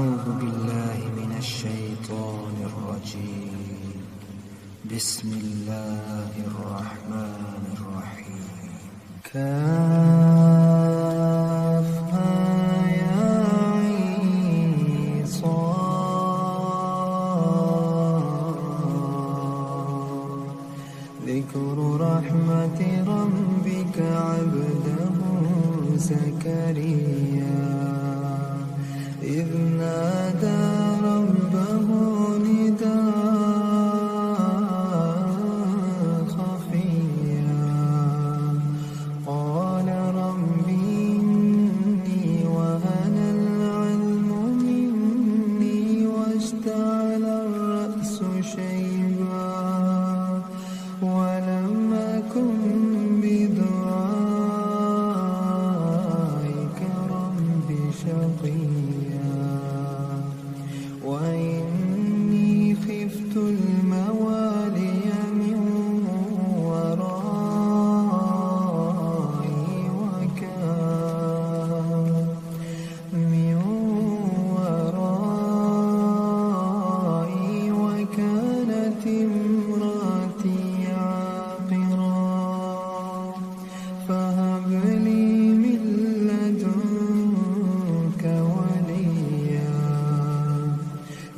أعوذ بالله من الشيطان الرجيم. بسم الله الرحمن الرحيم. كافها يا عين صاد. ذكر رحمة ربك عبده زكريا إذ نادى ربه نداء خفيا قال رب إني وهن العظم مني واشتعل الرأس شيبا ولم أكن بدعائك رب شقيا وإني خفت الموالي من ورائي وكانت امرأتي عاقرا فهب لي من لدنك وليا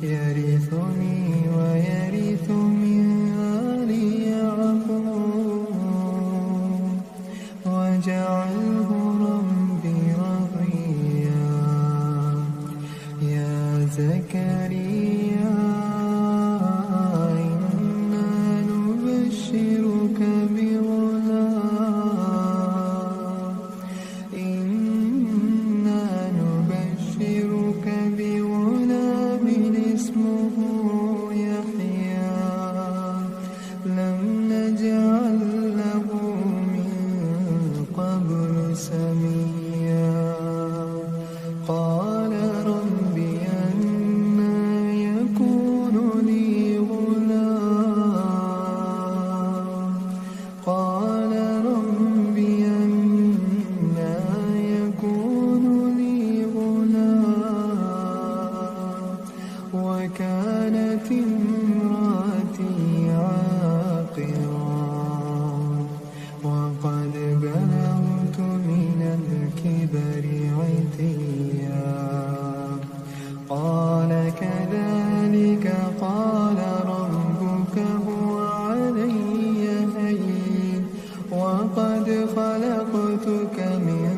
يرثني ويرث من آل يعقوب واجعله ربي رضيا. يا زكريا إنا نبشرك بغلام اسمه يحيى لم نجعل له من قبل سميا. قال رب أنى يكون لي غلام قال رب أنى يكون لي غلام وكانت امرأتي عاقرا وقد بلغت من الكبر عتيا. قال كذلك قال ربك هو علي هين وقد خلقتك من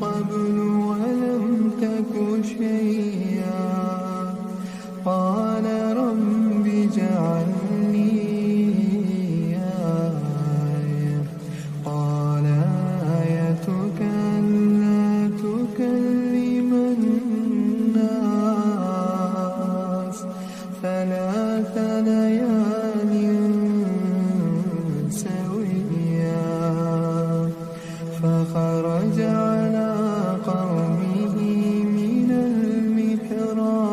قبل ولم تك شيئا. قال رب اجعل لي آية قال آيتك ألا تكلم الناس ثلاث ليال سويا. فخرج على قومه من المحراب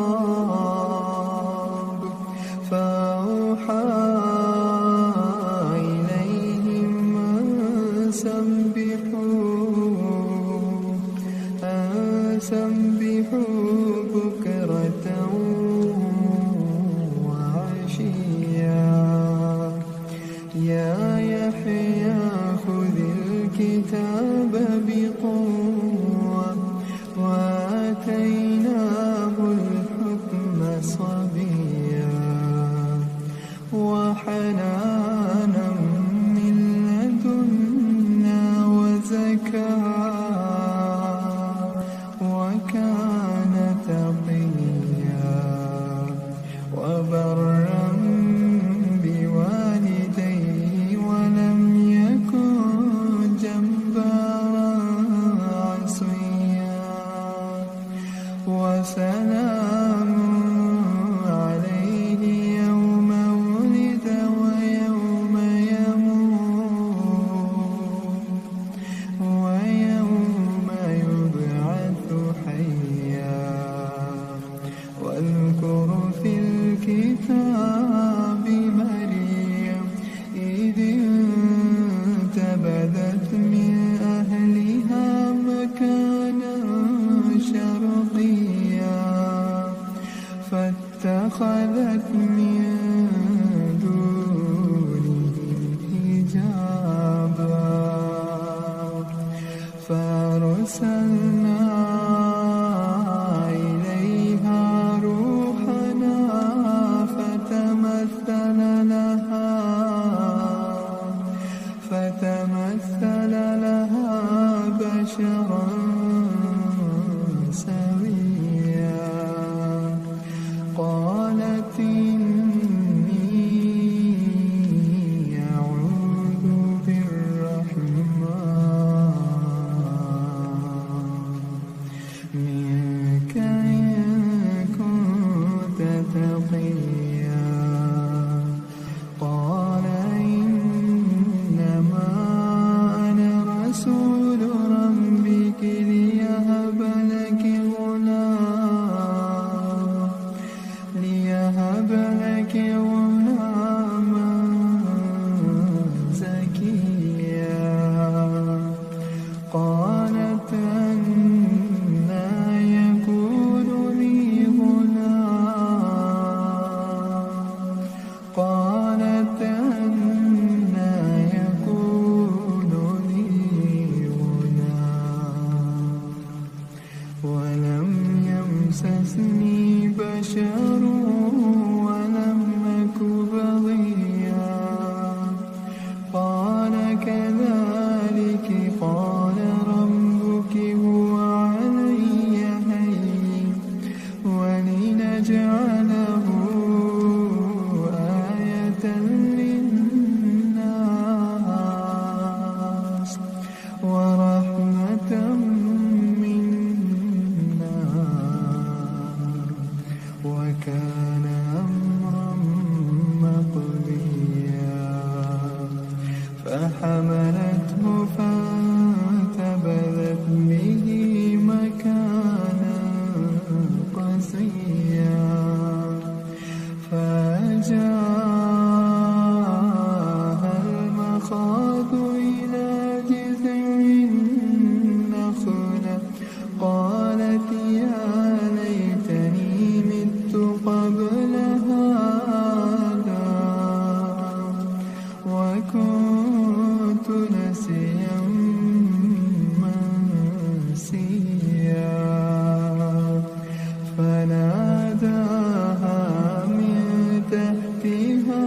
فأوحى إليهم أن سبحوا بكرة وعشيا. يا يحيى خذ الكتاب بقوة وآتيناه الحكم صبيا وحنانا من لدنا وزكاة وكان تقيا وبرا بوالديه ولم يكن جبارا عصيا. وسلام عليه يوم ولد ويوم يموت ويوم يبعث حيا. واذكر في الكتاب مريم إذ انتبذت من أهلها مكانا شرقيا فاتخذت من دونهم حجابا فأرسلنا إليها روحنا فتمثل لها بشرا سويا قالت إني أعوذ بالرحمن منك إن كنت تقيا قال إنما أنا رسول ربك ليهب لك غلاما زكيا قالت أنى يكون لي غلام ولم يمسسني بشر ولم أك بغيا قال كذلك قال ربك هو علي هين ولنجعله آية للناس ورحمة منا وكان أمرا مقضيا فحملته فانتبذت به مكانا قصيا فأجاءها المخاض إلى جذع النخلة قالت يا ليتني مت قبل هذا وكنت نسيا منسيا فناداها من تحتها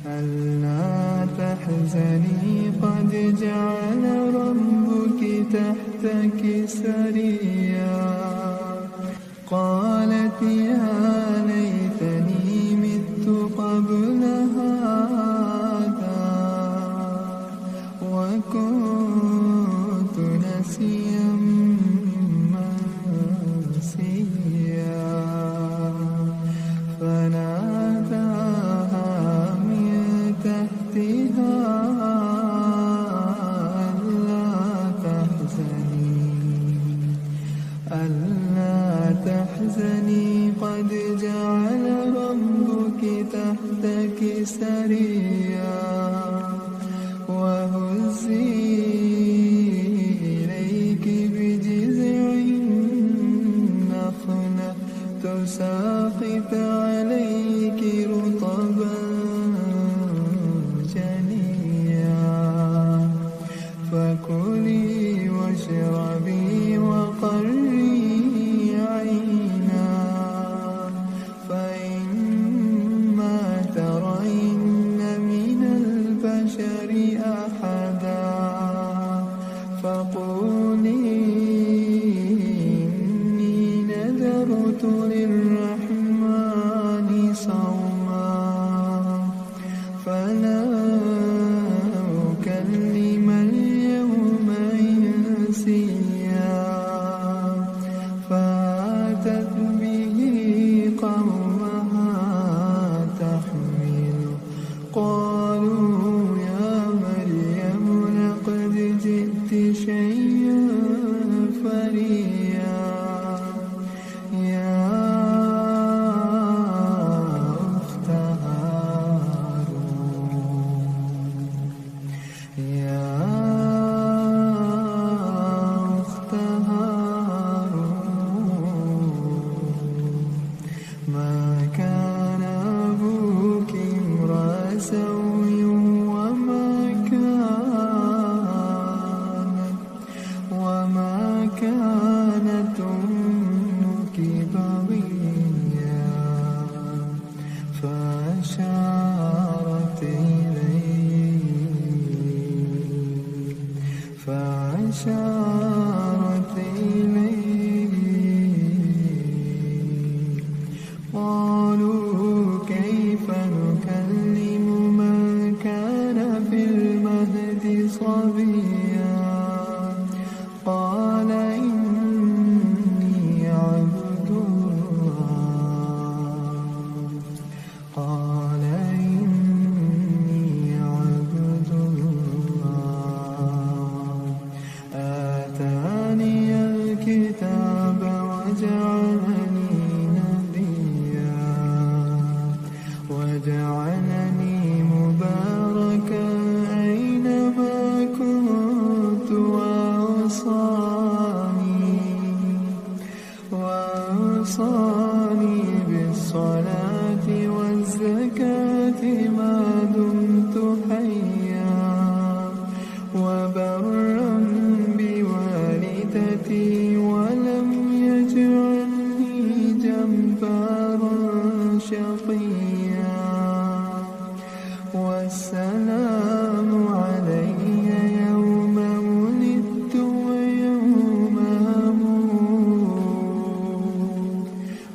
ألا تحزني قد جعل ربك تحتك سريا قالت يا ليتني مت قبل هذا وكنت نسيا منسيا فناداها من تحتها ألا تحزني قد جعل ربك تحتك سريا وهزي إليك بجذع النخلة تساقط عليك رطبا جنيا فكلي واشربي وقري عينا فإما ترين من البشر أحدا فقولي إني نذرت للرحمن صوما فلا أكلم اليوم إنسيا فأتت به قومها تحمل قالوا يا مريم لقد جئت شيئا فريا يا أخت هارون فأشارت إليه قالوا كيف نكلم من كان في المهد صبيا قال إني عبد الله قال إني عبد الله آتاني الكتاب وجعلني نبيا وجعلني مباركا أينما كنت وأوصاني بالصلاة والزكاة ما دمت حيا وبرا بوالدتي ولم يجعلني جبارا شقيا والسلام علي يوم ولدت ويوم أموت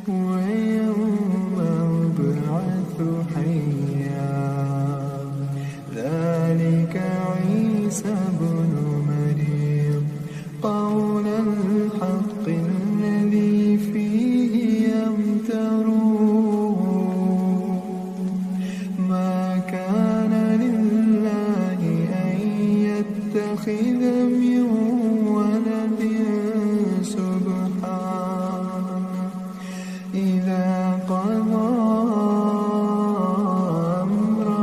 ويوم أبعث حيا ذلك عيسى بن مريم قول الحق الذي فيه يمترون ما كان لله أن يتخذ من ولد سبحانه إذا قضى أمرا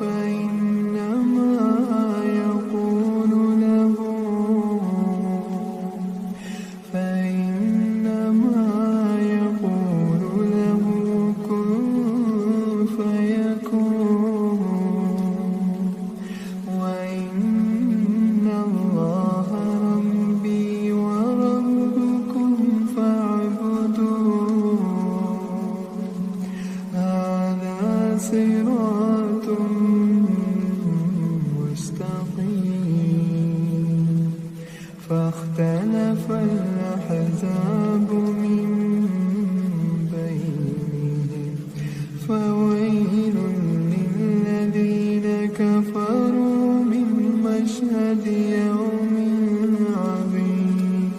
فإنما يقول له كن فيكون وإن الله ربي وربكم فاعبدوه هذا صراط مستقيم فاختلف الأحزاب من بينهم فويل للذين كفروا من مشهد يوم عظيم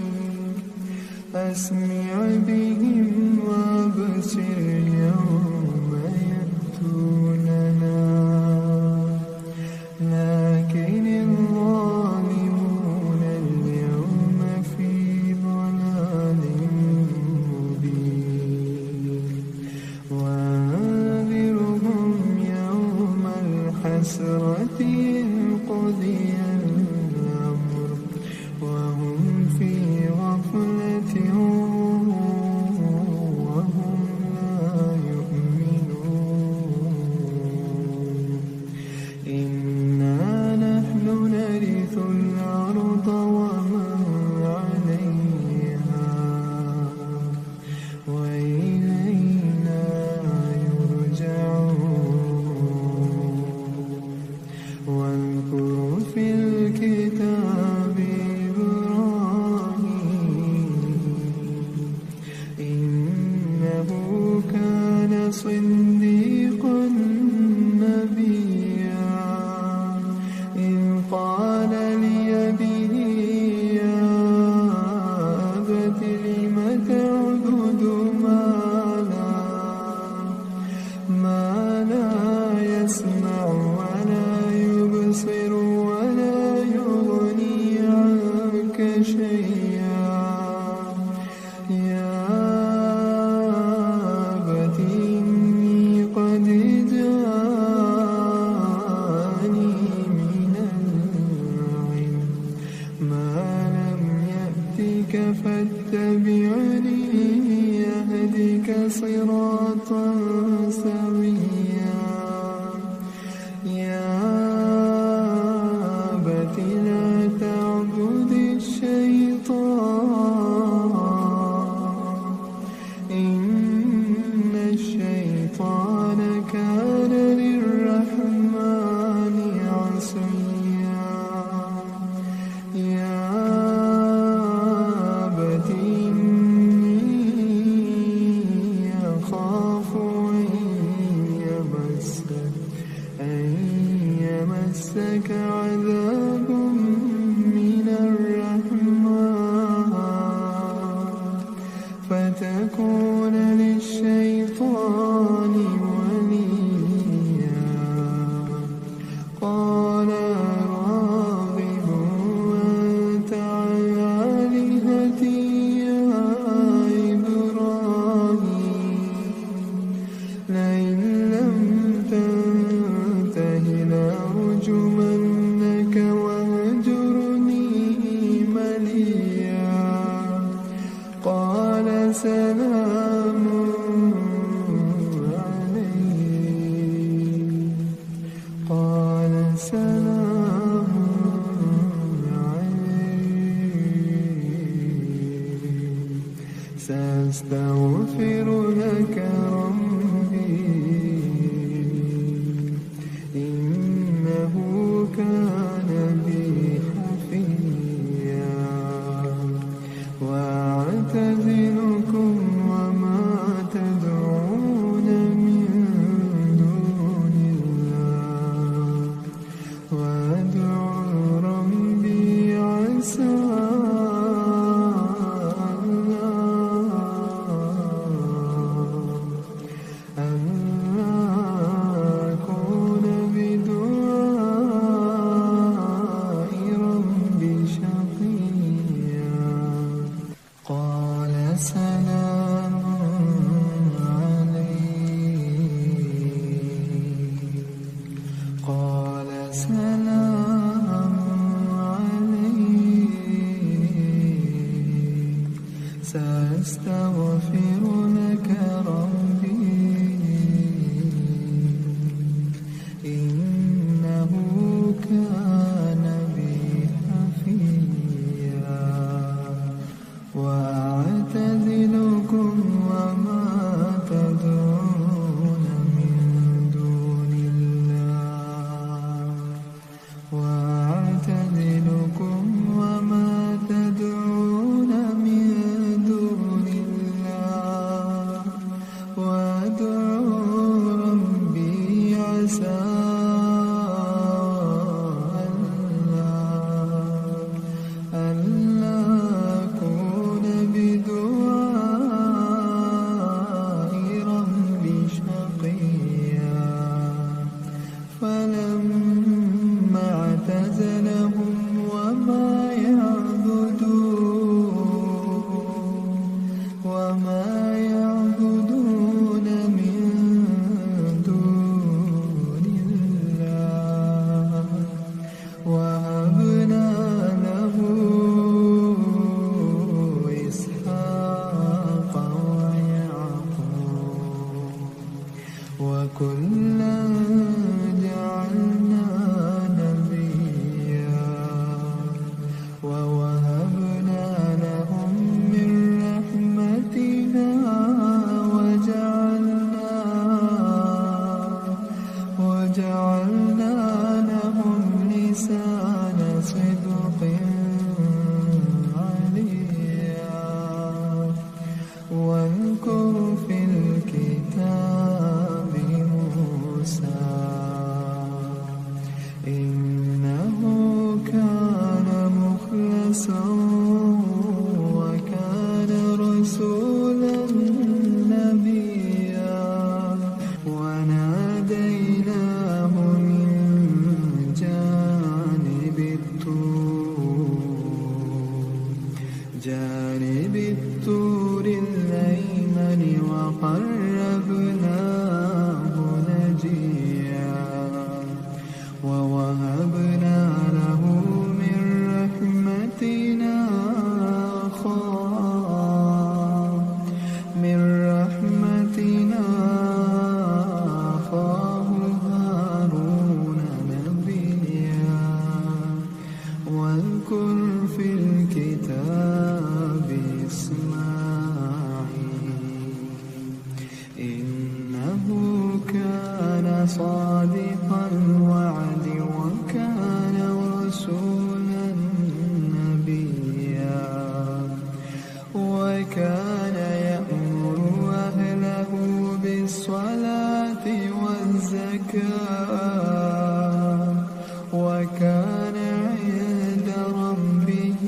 أسمع بهم وأبصر يوم يأتوننا لكن الظالمون اليوم في ضلال مبين وأنذرهم يوم الحسرة إذ قضي الأمر وهم في غفلة وهم لا يؤمنون إنا نحن نرث الأرض ومن عليها وإلينا يرجعون واذكر في الكتاب إبراهيم إنه كان صديقا نبيا إذ قال لأبيه يا أبت لم تعبد ما لا يسمع ولا يبصر ولا يغني عنك شيئا يا أبت إني قد جاءني من العلم ما لم يأتك فاتبعني يهدك صراطا سويا يا أبت لا تعبد الشيطان إن الشيطان كان للرحمن عصيا سأستغفر لك ربي إنه كان بي حفيا وأعتزلكم وما تدعون من دون الله وأدعو ربي عسى سلام عليك قال سلام عليك سأستغفر لك ربي إنه كان بي حفيا وأعتزلكم وما تدعون من دون الله وأعتزلكم وما تدعون من دون الله وأدعو ربي عسى فلما اعتزلهم وما يعبدون من دون الله وهبنا له إسحاق ويعقوب وكلا جعلنا نبيا ووهبنا لهم من رحمتنا وجعلنا لهم لسان صدق عليا واذكر في الكتاب موسى إنه كان مخلصا وكان رسولا نبيا وناديناه من جانب الطور الأيمن وقربناه نجيا ووهبنا له من رحمتنا أخاه هارون نبيا واذكر في الكتاب إسماعيل إنه كان صادق الوعد وكان رسولا نبيا وكان يأمر أهله بالصلاة والزكاة وكان عند ربه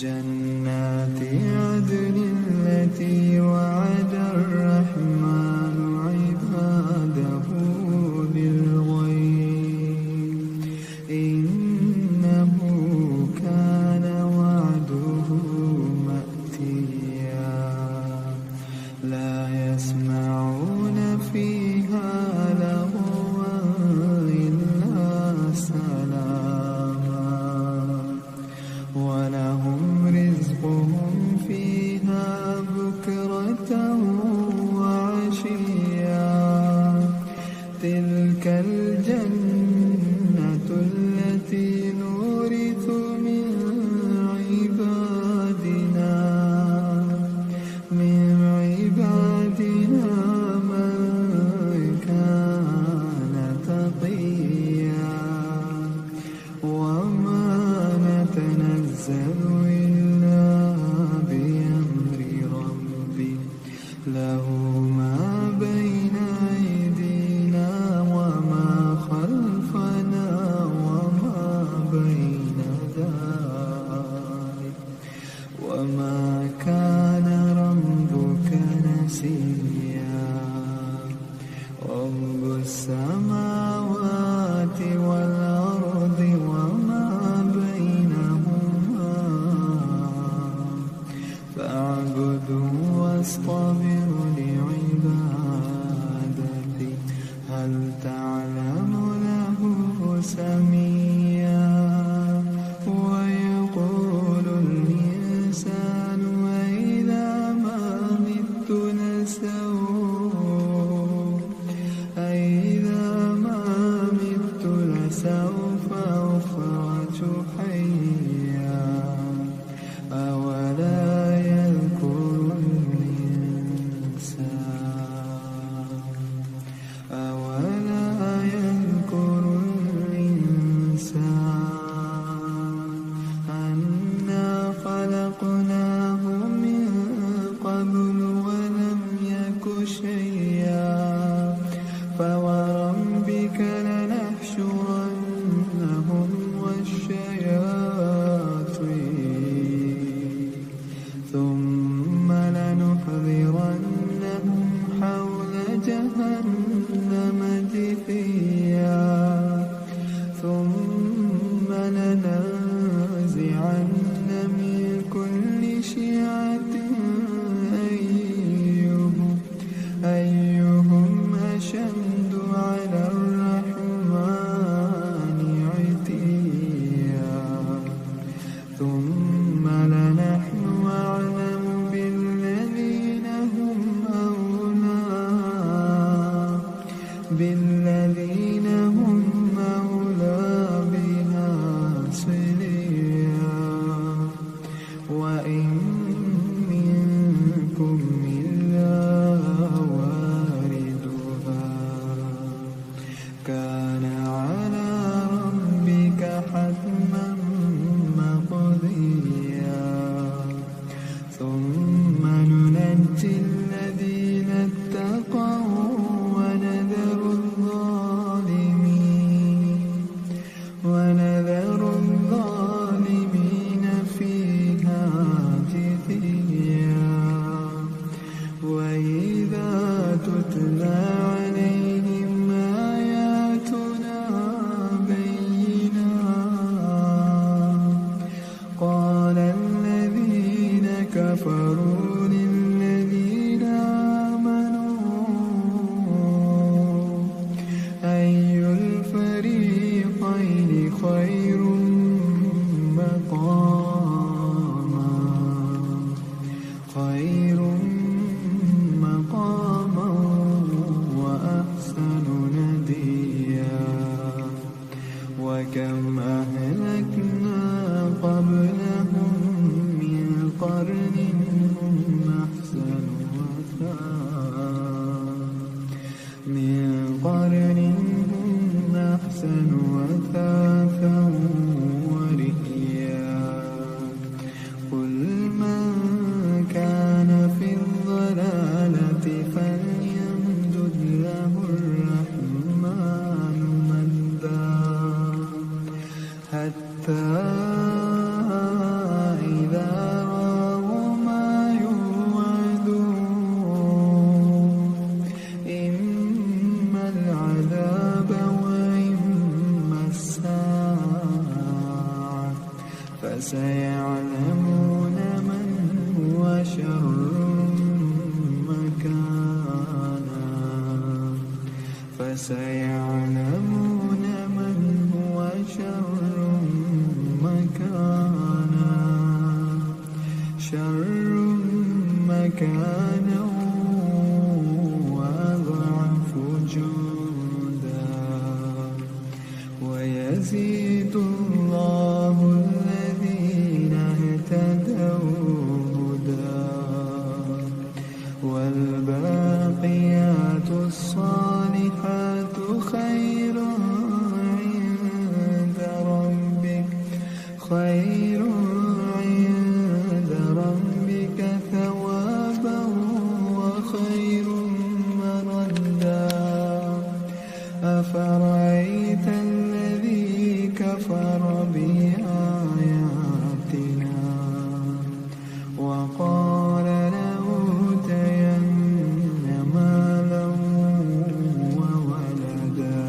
جنات عدن التي وعد الرحمن عباده بالغيب إنه كان وعده مأتيا لا يسمعون فيها لغوا إلا سلاما ولهم رزقهم فيها بكرة وعشيا تلك الجنة التي نورث من عبادنا من كان تقيا وما نتنزل إلا بأمر ربي له ما بين أيدينا وما خلفنا وما بين ذلك وما كان ربك نسيا رب السماوات والأرض وما بينهما فاعبده واصطبر لعبادته هل تعلم له سميا ويقول الإنسان أإذا ما مت لسوف أخرج حيا أولا يذكر الإنسان أنا خلقناه من قبل ولم يك شيئا فوربك لنحشرنهم والشياطين ثم لنحضرنهم حول جهنم جثيا ثم لننزعن من كل شيعة أيهم أشد على الرحمن عتيا ثم لنحن أعلم بالذين هم أولى بها صليا وإن منكم إلا واردها كان على ربك حتما مقضيا ثم ننجي الذين اتقوا ونذر الظالمين فيها جثيا وإذا تتلى عليهم آياتنا بينات قال الذين كفروا للذين آمنوا أي الفريقين خير مقاما وأحسن نديا وكم أهلكنا قبلهم من قرن هم أحسن وثاثا ورئيا قل من كان في الضلالة فليمدد له الرحمن مدا حتى إذا فسيعلمون من هو شر مكانا فسيعلمون من هو شر مكانا وأضعف جندا ويزيد الله الذين اهتدوا هدى والباقيات الصالحات خير عند ربك ثوابا وخير مردا أفرأيت الذي كفر بآياتنا وقال لأوتين مالا وولدا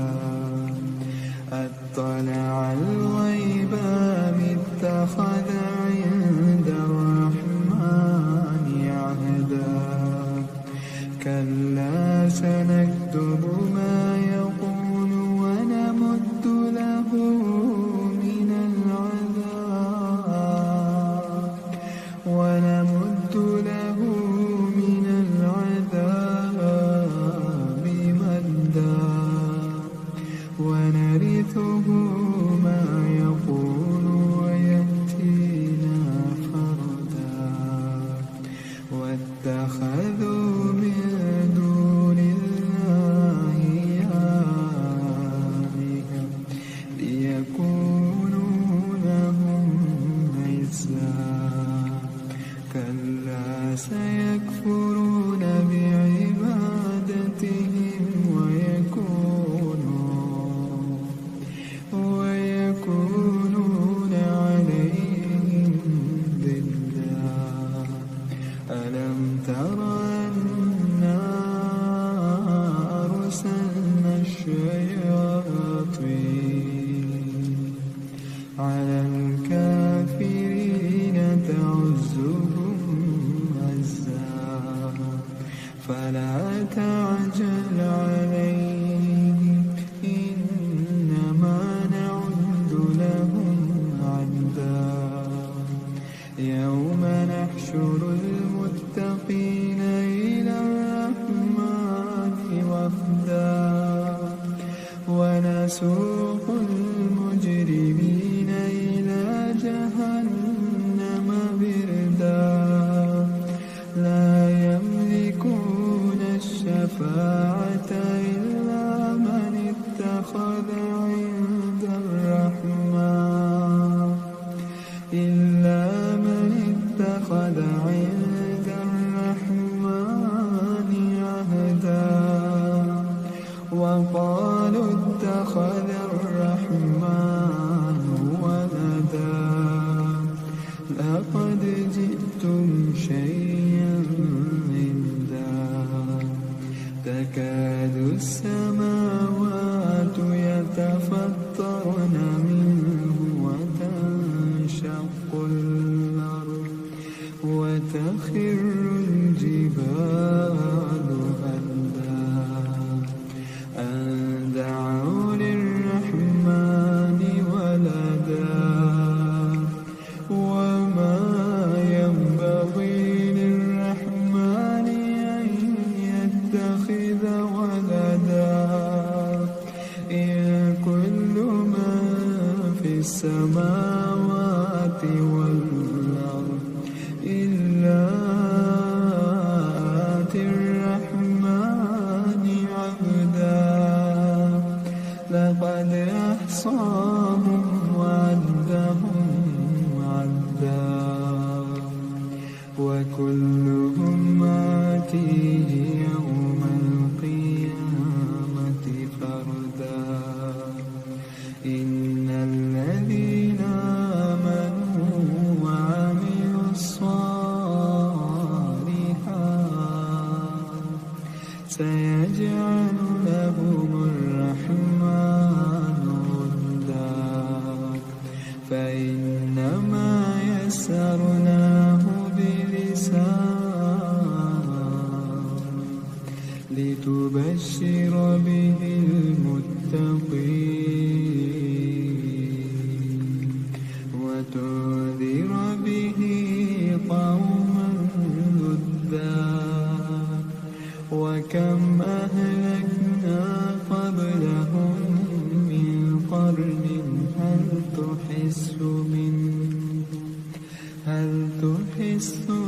أطلع الغيب أم اتخذ عند الرحمن عهدا كلا سنكتب ما يقول ونمد له من العذاب مدا ونرثه ما يقول ويأتينا فردا واتخذوا من دون الله آلهة ليكونوا لهم عزا كلا سيكفرون بعبادتهم ويكونون عليهم ضدا ألم تر أنا أرسلنا الشياطين على الكافرين تعزهم عزا فلا تعجل عليهم إنما نعد لهم عدا يوم نحشر المتقين إلى الرحمن وفدا ونسوق المجرمين إلى جهنم بردا لا يملكون الشفاعة إلا من اتخذ عند الرحمن عهدا وقالوا اتخذ الرحمن ولدا لقد جئتم شيئا إدا تكاد السماوات يتفطرن منه وتنشق الأرض وتخر الجبال هدا أن دعوا للرحمن ولدا وما ينبغي للرحمن أن يتخذ ولدا إن كل من في السماوات والأرض إلا آتي الرحمن عبدا لقد أحصاهم وعدهم عدا وكلهم آتيه يوم القيامة فردا إن الذين آمنوا وعملوا الصالحات سيجعل لهم الرحمن ودا فإنما يسرناه بلسان لتبشر به المتقين وتنذر به قوما لدا وكم أهلكنا قبلهم من قرن هل تحس